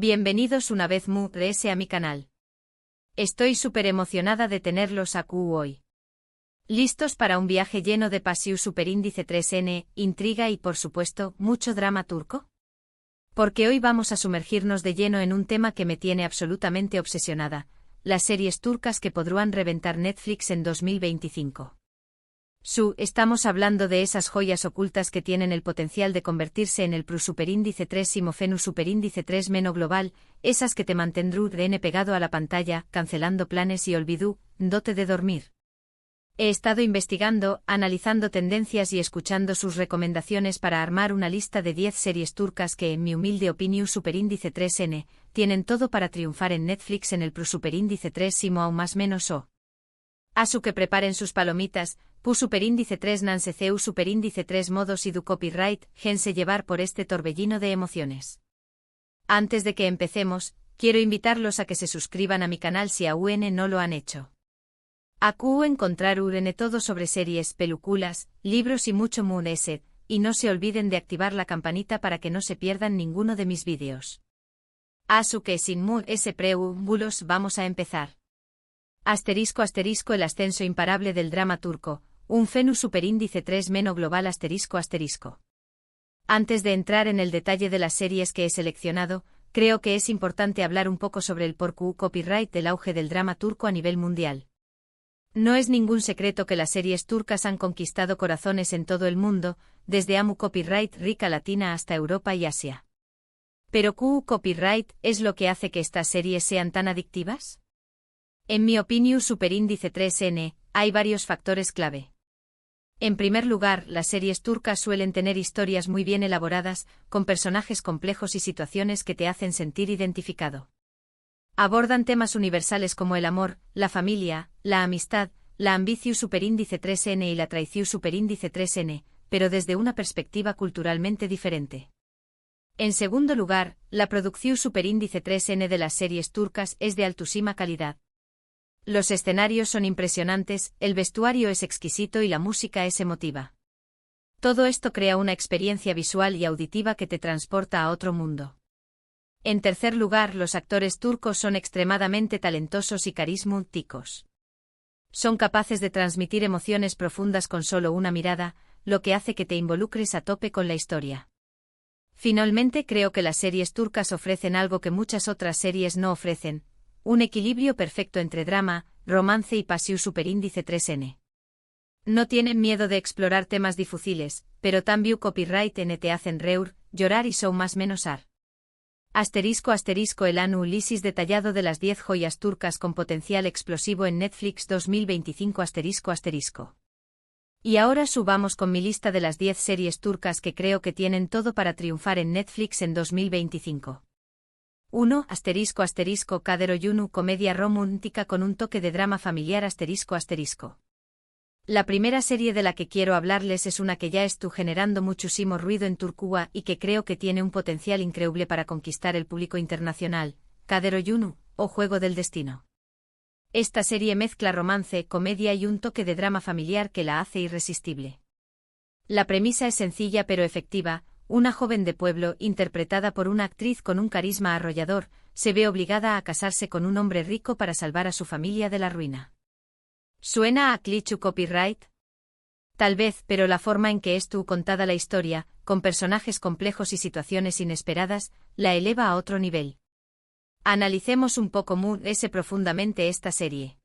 Bienvenidos una vez más a mi canal. Estoy súper emocionada de tenerlos aquí hoy. ¿Listos para un viaje lleno de pasión superíndice 3N, intriga y por supuesto, mucho drama turco? Porque hoy vamos a sumergirnos de lleno en un tema que me tiene absolutamente obsesionada, las series turcas que podrán reventar Netflix en 2025. Estamos hablando de esas joyas ocultas que tienen el potencial de convertirse en el superíndice 3 Simofenu superíndice 3 meno global, esas que te mantendrán pegado a la pantalla, cancelando planes y olvidú, dote de dormir. He estado investigando, analizando tendencias y escuchando sus recomendaciones para armar una lista de 10 series turcas que, en mi humilde opinión superíndice 3N, tienen todo para triunfar en Netflix en el superíndice 3 Simo aún más menos o. Asu que preparen sus palomitas, superíndice 3 nanseceu superíndice 3 modos y du copyright, gense llevar por este torbellino de emociones. Antes de que empecemos, quiero invitarlos a que se suscriban a mi canal si aún no lo han hecho. Acu encontrar todo sobre series, películas, libros y mucho más, y no se olviden de activar la campanita para que no se pierdan ninguno de mis vídeos. Asu que sin más preámbulos vamos a empezar. Asterisco el ascenso imparable del drama turco, un fenu superíndice 3 meno global asterisco. Antes de entrar en el detalle de las series que he seleccionado, creo que es importante hablar un poco sobre el copyright del auge del drama turco a nivel mundial. No es ningún secreto que las series turcas han conquistado corazones en todo el mundo, desde Amu Copyright Rica Latina hasta Europa y Asia. ¿Pero copyright es lo que hace que estas series sean tan adictivas? En mi opinión superíndice 3N, hay varios factores clave. En primer lugar, las series turcas suelen tener historias muy bien elaboradas, con personajes complejos y situaciones que te hacen sentir identificado. Abordan temas universales como el amor, la familia, la amistad, la ambición superíndice 3N y la traición superíndice 3N, pero desde una perspectiva culturalmente diferente. En segundo lugar, la producción superíndice 3N de las series turcas es de altísima calidad. Los escenarios son impresionantes, el vestuario es exquisito y la música es emotiva. Todo esto crea una experiencia visual y auditiva que te transporta a otro mundo. En tercer lugar, los actores turcos son extremadamente talentosos y carismáticos. Son capaces de transmitir emociones profundas con solo una mirada, lo que hace que te involucres a tope con la historia. Finalmente, creo que las series turcas ofrecen algo que muchas otras series no ofrecen: un equilibrio perfecto entre drama, romance y pasión superíndice 3N. No tienen miedo de explorar temas difíciles, pero también copyright te hacen reír, llorar y son más menos ar. Asterisco el análisis detallado de las 10 joyas turcas con potencial explosivo en Netflix 2025 asterisco. Y ahora subamos con mi lista de las 10 series turcas que creo que tienen todo para triunfar en Netflix en 2025. 1. Kader Oyunu comedia romántica con un toque de drama familiar asterisco. La primera serie de la que quiero hablarles es una que ya está generando muchísimo ruido en Turquía y que creo que tiene un potencial increíble para conquistar el público internacional, Kader Oyunu, o Juego del Destino. Esta serie mezcla romance, comedia y un toque de drama familiar que la hace irresistible. La premisa es sencilla pero efectiva. Una joven de pueblo, interpretada por una actriz con un carisma arrollador, se ve obligada a casarse con un hombre rico para salvar a su familia de la ruina. ¿Suena a cliché copyright? Tal vez, pero la forma en que estuvo contada la historia, con personajes complejos y situaciones inesperadas, la eleva a otro nivel. Analicemos un poco profundamente esta serie.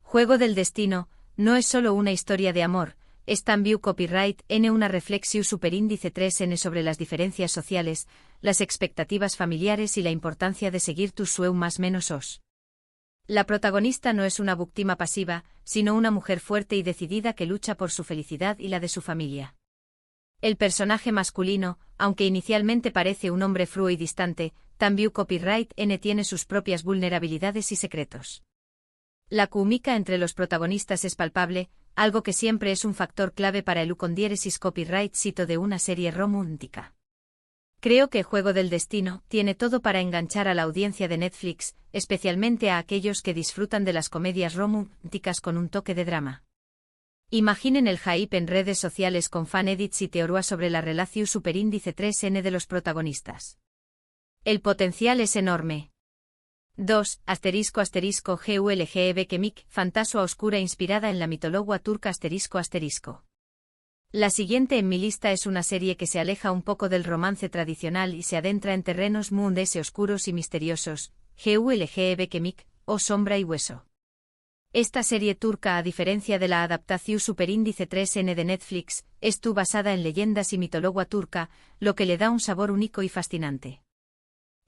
Juego del Destino no es solo una historia de amor, es también copyright una reflexión superíndice 3N sobre las diferencias sociales, las expectativas familiares y la importancia de seguir tus sueños más menos os. La protagonista no es una víctima pasiva, sino una mujer fuerte y decidida que lucha por su felicidad y la de su familia. El personaje masculino, aunque inicialmente parece un hombre frío y distante, también copyright tiene sus propias vulnerabilidades y secretos. La química entre los protagonistas es palpable, algo que siempre es un factor clave para el condieresis copyright sito de una serie romántica. Creo que Juego del Destino tiene todo para enganchar a la audiencia de Netflix, especialmente a aquellos que disfrutan de las comedias románticas con un toque de drama. Imaginen el hype en redes sociales con fan edits y teorías sobre la relación superíndice 3N de los protagonistas. El potencial es enorme. 2. ***GULGEB Kemik, Fantasua oscura inspirada en la mitología turca ***. La siguiente en mi lista es una serie que se aleja un poco del romance tradicional y se adentra en terrenos mundos oscuros y misteriosos, GULGEB Kemik, o Sombra y Hueso. Esta serie turca, a diferencia de la adaptación Superíndice 3N de Netflix, estuvo basada en leyendas y mitología turca, lo que le da un sabor único y fascinante.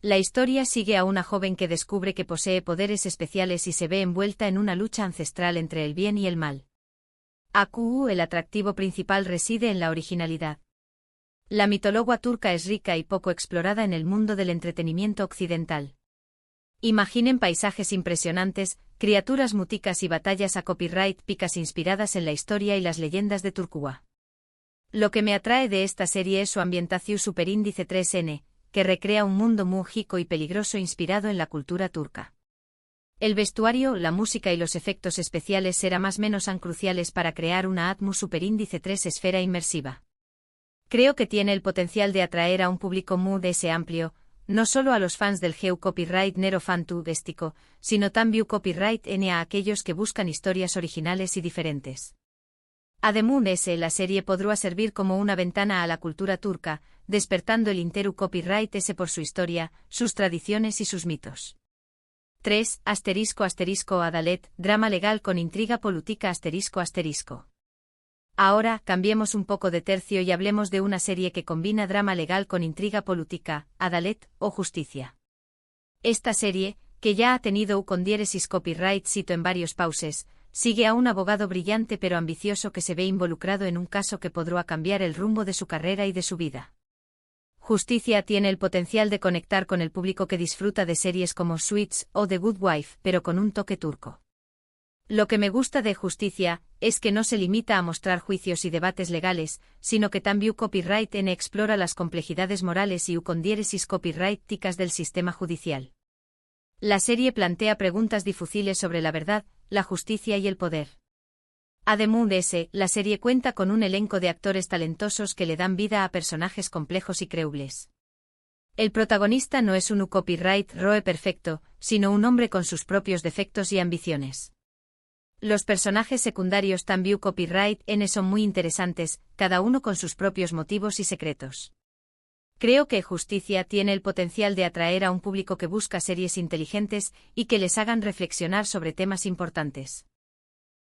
La historia sigue a una joven que descubre que posee poderes especiales y se ve envuelta en una lucha ancestral entre el bien y el mal. El atractivo principal reside en la originalidad. La mitología turca es rica y poco explorada en el mundo del entretenimiento occidental. Imaginen paisajes impresionantes, criaturas múticas y batallas a copyright picas inspiradas en la historia y las leyendas de Turquía. Lo que me atrae de esta serie es su ambientación Superíndice 3N, que recrea un mundo mágico y peligroso inspirado en la cultura turca. El vestuario, la música y los efectos especiales serán más menos cruciales para crear una atmósfera Superíndice 3 esfera inmersiva. Creo que tiene el potencial de atraer a un público muy amplio, no solo a los fans del GEU Copyright Nero Fanturístico, sino también Copyright N a aquellos que buscan historias originales y diferentes. Además, la serie podrá servir como una ventana a la cultura turca, despertando el interés copyright S por su historia, sus tradiciones y sus mitos. 3. ***Adalet, drama legal con intriga política ***. Ahora, cambiemos un poco de tercio y hablemos de una serie que combina drama legal con intriga política, Adalet, o Justicia. Esta serie, que ya ha tenido con diéresis copyright cito en varios pauses, sigue a un abogado brillante pero ambicioso que se ve involucrado en un caso que podrá cambiar el rumbo de su carrera y de su vida. Justicia tiene el potencial de conectar con el público que disfruta de series como Suits o The Good Wife, pero con un toque turco. Lo que me gusta de Justicia es que no se limita a mostrar juicios y debates legales, sino que también Copyright N explora las complejidades morales y con diéresis copyrighticas del sistema judicial. La serie plantea preguntas difíciles sobre la verdad, la justicia y el poder. Además, la serie cuenta con un elenco de actores talentosos que le dan vida a personajes complejos y creíbles. El protagonista no es un copyright roe perfecto, sino un hombre con sus propios defectos y ambiciones. Los personajes secundarios también copyright N son muy interesantes, cada uno con sus propios motivos y secretos. Creo que Justicia tiene el potencial de atraer a un público que busca series inteligentes y que les hagan reflexionar sobre temas importantes.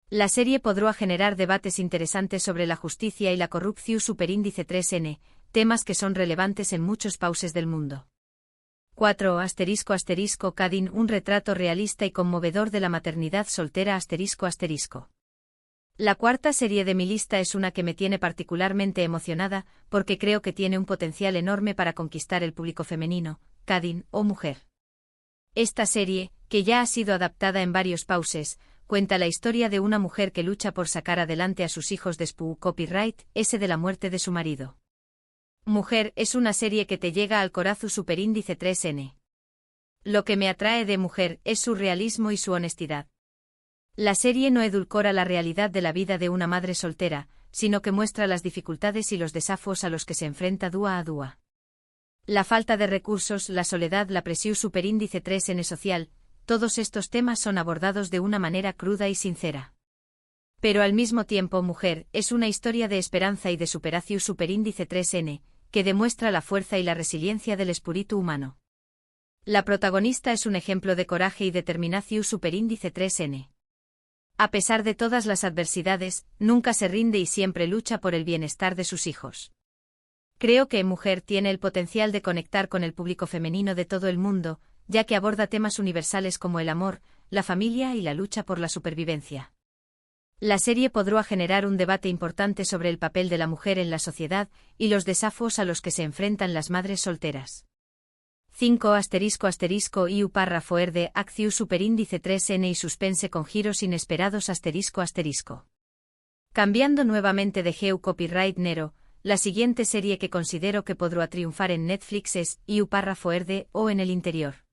La serie podrá generar debates interesantes sobre la justicia y la corrupción Superíndice 3N, temas que son relevantes en muchos países del mundo. 4. ***Kadin, un retrato realista y conmovedor de la maternidad soltera ***. La cuarta serie de mi lista es una que me tiene particularmente emocionada, porque creo que tiene un potencial enorme para conquistar el público femenino, Kadin, o Mujer. Esta serie, que ya ha sido adaptada en varios pauses, cuenta la historia de una mujer que lucha por sacar adelante a sus hijos después copyright S de la muerte de su marido. Mujer es una serie que te llega al corazón Superíndice 3N. Lo que me atrae de Mujer es su realismo y su honestidad. La serie no edulcora la realidad de la vida de una madre soltera, sino que muestra las dificultades y los desafíos a los que se enfrenta dúa a dúa. La falta de recursos, la soledad, la presión Superíndice 3N social, todos estos temas son abordados de una manera cruda y sincera. Pero al mismo tiempo Mujer es una historia de esperanza y de superación Superíndice 3N, que demuestra la fuerza y la resiliencia del espíritu humano. La protagonista es un ejemplo de coraje y determinación Superíndice 3N. A pesar de todas las adversidades, nunca se rinde y siempre lucha por el bienestar de sus hijos. Creo que Mujer tiene el potencial de conectar con el público femenino de todo el mundo, ya que aborda temas universales como el amor, la familia y la lucha por la supervivencia. La serie podrá generar un debate importante sobre el papel de la mujer en la sociedad y los desafíos a los que se enfrentan las madres solteras. 5. ***IU párrafo de acción Superíndice 3N y suspense con giros inesperados ***. Cambiando nuevamente de GEU Copyright Nero, la siguiente serie que considero que podrá triunfar en Netflix es IU párrafo de o en el interior.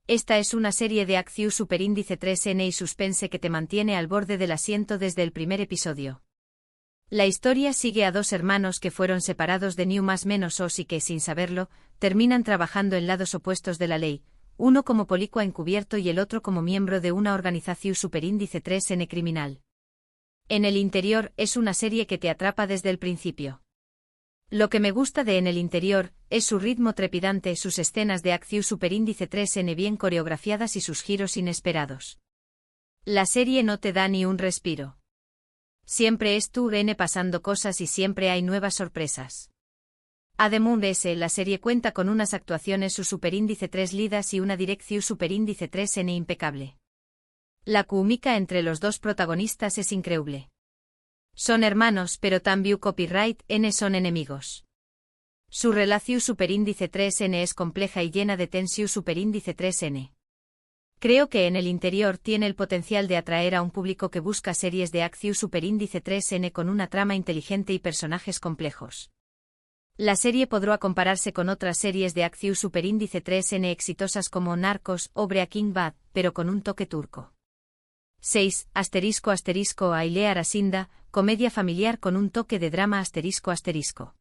Esta es una serie de acción Superíndice 3N y suspense que te mantiene al borde del asiento desde el primer episodio. La historia sigue a dos hermanos que fueron separados de New más menos os y que, sin saberlo, terminan trabajando en lados opuestos de la ley, uno como policua encubierto y el otro como miembro de una organización superíndice 3N criminal. En el interior es una serie que te atrapa desde el principio. Lo que me gusta de En el interior es su ritmo trepidante, sus escenas de acción superíndice 3N bien coreografiadas y sus giros inesperados. La serie no te da ni un respiro. Siempre es tu N pasando cosas y siempre hay nuevas sorpresas. Además, la serie cuenta con unas actuaciones su superíndice 3 lidas y una dirección superíndice 3N impecable. La química entre los dos protagonistas es increíble. Son hermanos, pero también copyright N son enemigos. Su relación superíndice 3N es compleja y llena de tensión superíndice 3N. Creo que En el interior tiene el potencial de atraer a un público que busca series de acción superíndice 3N con una trama inteligente y personajes complejos. La serie podrá compararse con otras series de acción superíndice 3N exitosas como Narcos o Breaking Bad, pero con un toque turco. 6. Ailea Arasinda, comedia familiar con un toque de drama ***.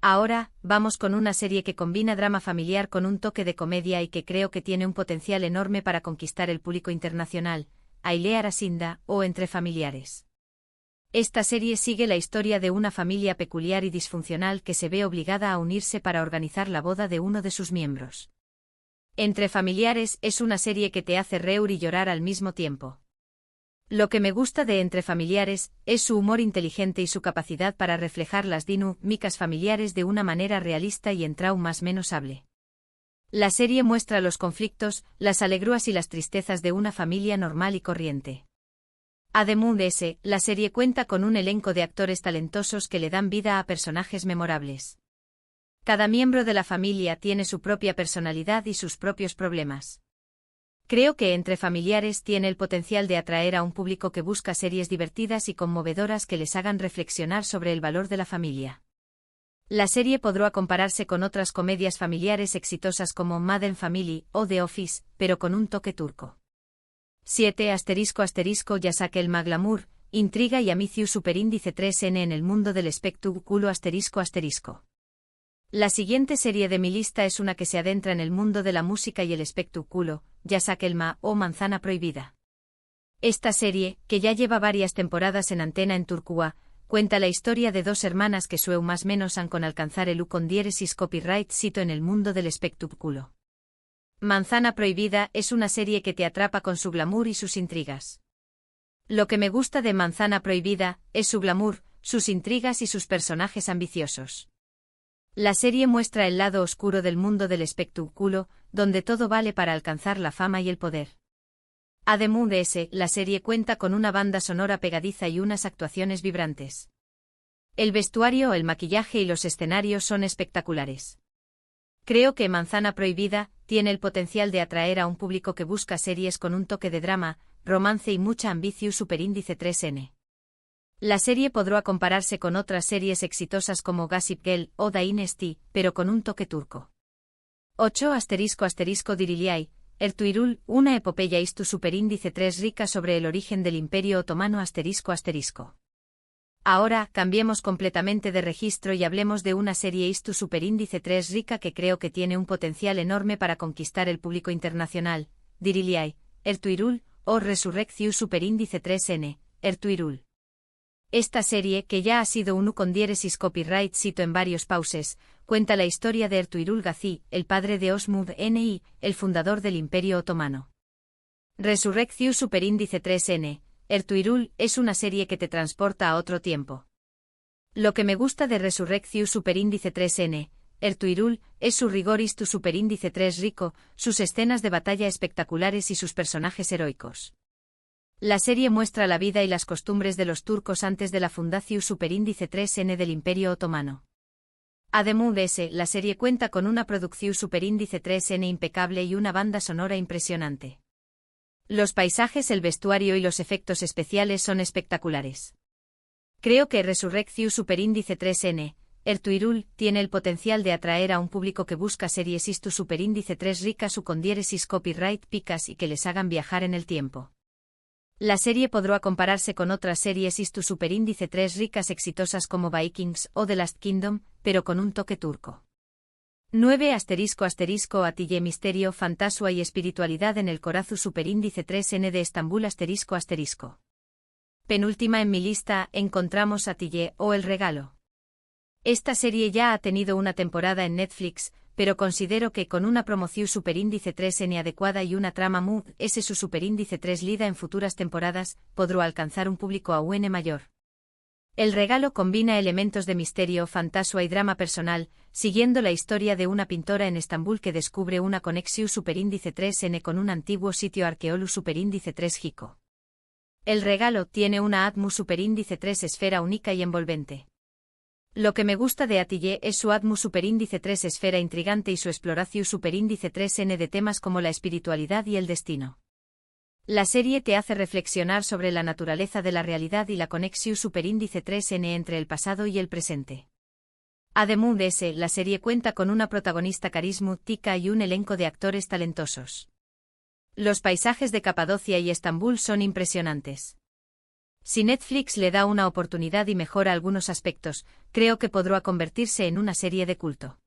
Ahora, vamos con una serie que combina drama familiar con un toque de comedia y que creo que tiene un potencial enorme para conquistar el público internacional, Ailea Arasinda, o Entre familiares. Esta serie sigue la historia de una familia peculiar y disfuncional que se ve obligada a unirse para organizar la boda de uno de sus miembros. Entre familiares es una serie que te hace reír y llorar al mismo tiempo. Lo que me gusta de Entre familiares es su humor inteligente y su capacidad para reflejar las dinámicas familiares de una manera realista y en traumas menos hable. La serie muestra los conflictos, las alegrías y las tristezas de una familia normal y corriente. Además, la serie cuenta con un elenco de actores talentosos que le dan vida a personajes memorables. Cada miembro de la familia tiene su propia personalidad y sus propios problemas. Creo que Entre familiares tiene el potencial de atraer a un público que busca series divertidas y conmovedoras que les hagan reflexionar sobre el valor de la familia. La serie podrá compararse con otras comedias familiares exitosas como Modern Family o The Office, pero con un toque turco. 7. Yasak el Maglamour, intriga y amicio superíndice 3N en el mundo del espectáculo ***. La siguiente serie de mi lista es una que se adentra en el mundo de la música y el espectáculo, Yasak Elma o Manzana Prohibida. Esta serie, que ya lleva varias temporadas en antena en Turquía, cuenta la historia de dos hermanas que su más menos han con alcanzar el con diéresis copyright sito en el mundo del espectáculo. Manzana Prohibida es una serie que te atrapa con su glamour y sus intrigas. Lo que me gusta de Manzana Prohibida es su glamour, sus intrigas y sus personajes ambiciosos. La serie muestra el lado oscuro del mundo del espectáculo, donde todo vale para alcanzar la fama y el poder. Además, la serie cuenta con una banda sonora pegadiza y unas actuaciones vibrantes. El vestuario, el maquillaje y los escenarios son espectaculares. Creo que Manzana Prohibida tiene el potencial de atraer a un público que busca series con un toque de drama, romance y mucha ambición superíndice 3N. La serie podrá compararse con otras series exitosas como Gossip Girl o Dynasty, pero con un toque turco. 8. Diriliay, Ertuğrul, una epopeya istu superíndice 3 rica sobre el origen del Imperio Otomano ***. Ahora, cambiemos completamente de registro y hablemos de una serie istu superíndice 3 rica que creo que tiene un potencial enorme para conquistar el público internacional, Diriliay, Ertuğrul, o Resurrección superíndice 3N, Ertuğrul. Esta serie, que ya ha sido un con diéresis copyright sito en varios pauses, cuenta la historia de Ertuğrul Gazi, el padre de Osman Ni, el fundador del Imperio Otomano. Resurrección superíndice 3N, Ertuğrul es una serie que te transporta a otro tiempo. Lo que me gusta de Resurrección superíndice 3N, Ertuğrul, es su rigor istu superíndice 3 rico, sus escenas de batalla espectaculares y sus personajes heroicos. La serie muestra la vida y las costumbres de los turcos antes de la fundación superíndice 3N del Imperio Otomano. Además, la serie cuenta con una producción superíndice 3N impecable y una banda sonora impresionante. Los paisajes, el vestuario y los efectos especiales son espectaculares. Creo que Resurrección superíndice 3N, Ertuğrul, tiene el potencial de atraer a un público que busca series istu superíndice 3 ricas u con diéresis copyright picas y que les hagan viajar en el tiempo. La serie podrá compararse con otras series Istu Superíndice 3 ricas exitosas como Vikings o The Last Kingdom, pero con un toque turco. 9 Atille misterio, fantasua y espiritualidad en el Corazu Superíndice 3N de Estambul ***. Penúltima en mi lista, encontramos Atille o El Regalo. Esta serie ya ha tenido una temporada en Netflix, pero considero que con una promoción Superíndice 3N adecuada y una trama mood ese su Superíndice 3 lida en futuras temporadas, podrá alcanzar un público aún mayor. El Regalo combina elementos de misterio, fantasua y drama personal, siguiendo la historia de una pintora en Estambul que descubre una conexión Superíndice 3N con un antiguo sitio arqueológico Superíndice 3 Jico. El Regalo tiene una atmu Superíndice 3 esfera única y envolvente. Lo que me gusta de Atille es su atmu Superíndice 3 esfera intrigante y su exploración Superíndice 3N de temas como la espiritualidad y el destino. La serie te hace reflexionar sobre la naturaleza de la realidad y la conexión Superíndice 3N entre el pasado y el presente. Además de ese, la serie cuenta con una protagonista carismática y un elenco de actores talentosos. Los paisajes de Capadocia y Estambul son impresionantes. Si Netflix le da una oportunidad y mejora algunos aspectos, creo que podrá convertirse en una serie de culto.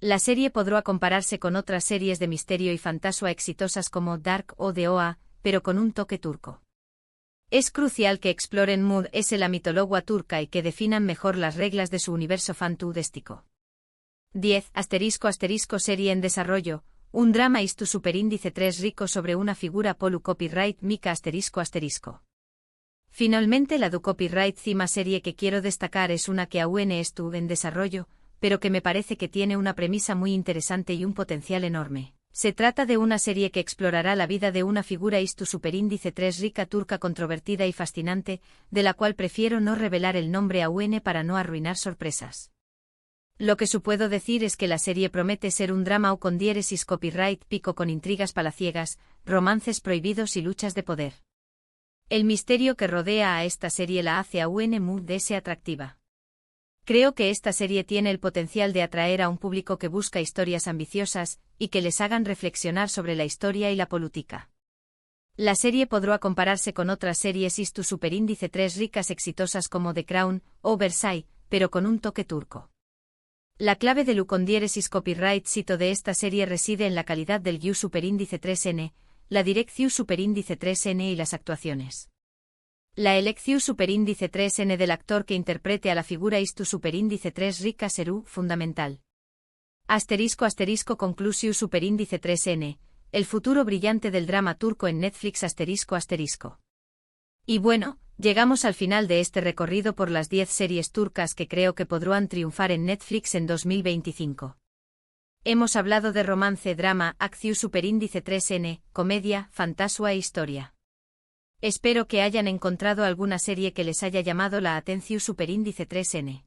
La serie podrá compararse con otras series de misterio y fantasua exitosas como Dark o The OA, pero con un toque turco. Es crucial que exploren mood es la mitología turca y que definan mejor las reglas de su universo fantástico. 10 Serie en desarrollo, un drama Istu Superíndice 3 rico sobre una figura polu copyright mica ***. Finalmente la du copyright cima serie que quiero destacar es una que aún estuvo en desarrollo, pero que me parece que tiene una premisa muy interesante y un potencial enorme. Se trata de una serie que explorará la vida de una figura Istu Superíndice 3 rica turca controvertida y fascinante, de la cual prefiero no revelar el nombre aún para no arruinar sorpresas. Lo que puedo decir es que la serie promete ser un drama o con diéresis copyright pico con intrigas palaciegas, romances prohibidos y luchas de poder. El misterio que rodea a esta serie la hace aún muy atractiva. Creo que esta serie tiene el potencial de atraer a un público que busca historias ambiciosas y que les hagan reflexionar sobre la historia y la política. La serie podrá compararse con otras series Istu Superíndice 3 ricas exitosas como The Crown o Versailles, pero con un toque turco. La clave del ucondiéresis copyright cito de esta serie reside en la calidad del guión Superíndice 3N, la dirección Superíndice 3N y las actuaciones. La elección Superíndice 3N del actor que interprete a la figura Istu Superíndice 3 rica será fundamental. *** Conclusión Superíndice 3N, el futuro brillante del drama turco en Netflix ***. Y bueno, llegamos al final de este recorrido por las 10 series turcas que creo que podrán triunfar en Netflix en 2025. Hemos hablado de romance, drama, acción Superíndice 3N, comedia, fantasua e historia. Espero que hayan encontrado alguna serie que les haya llamado la atención Superíndice 3N.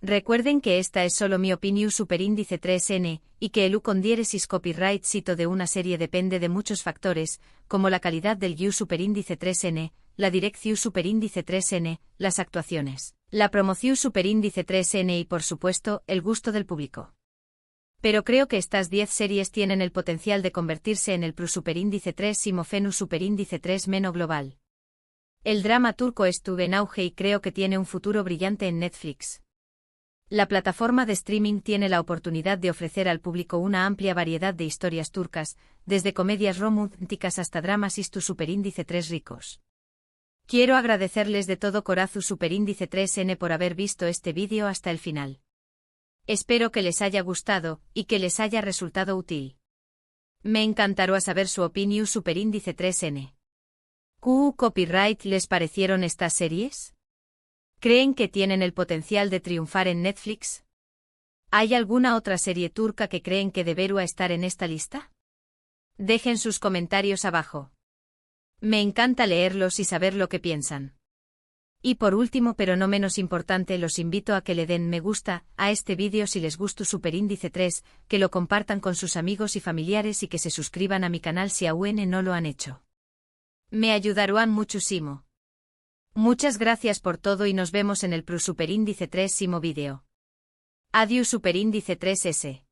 Recuerden que esta es solo mi opinión Superíndice 3N, y que el ucondiéresis copyright cito de una serie depende de muchos factores, como la calidad del guión Superíndice 3N, la dirección Superíndice 3N, las actuaciones, la promoción Superíndice 3N y por supuesto, el gusto del público. Pero creo que estas 10 series tienen el potencial de convertirse en el Superíndice 3 Simofenu Superíndice 3 Meno global. El drama turco estuvo en auge y creo que tiene un futuro brillante en Netflix. La plataforma de streaming tiene la oportunidad de ofrecer al público una amplia variedad de historias turcas, desde comedias románticas hasta dramas Istu Superíndice 3 ricos. Quiero agradecerles de todo corazón Superíndice 3N por haber visto este vídeo hasta el final. Espero que les haya gustado y que les haya resultado útil. Me encantará saber su opinión Superíndice 3N. ¿Qué copyright les parecieron estas series? ¿Creen que tienen el potencial de triunfar en Netflix? ¿Hay alguna otra serie turca que creen que debería estar en esta lista? Dejen sus comentarios abajo. Me encanta leerlos y saber lo que piensan. Y por último pero no menos importante los invito a que le den me gusta a este vídeo si les gustó Superíndice 3, que lo compartan con sus amigos y familiares y que se suscriban a mi canal si aún no lo han hecho. Me ayudarán muchísimo. Muchas gracias por todo y nos vemos en el Superíndice 3 vídeo. Adiós Superíndice 3S.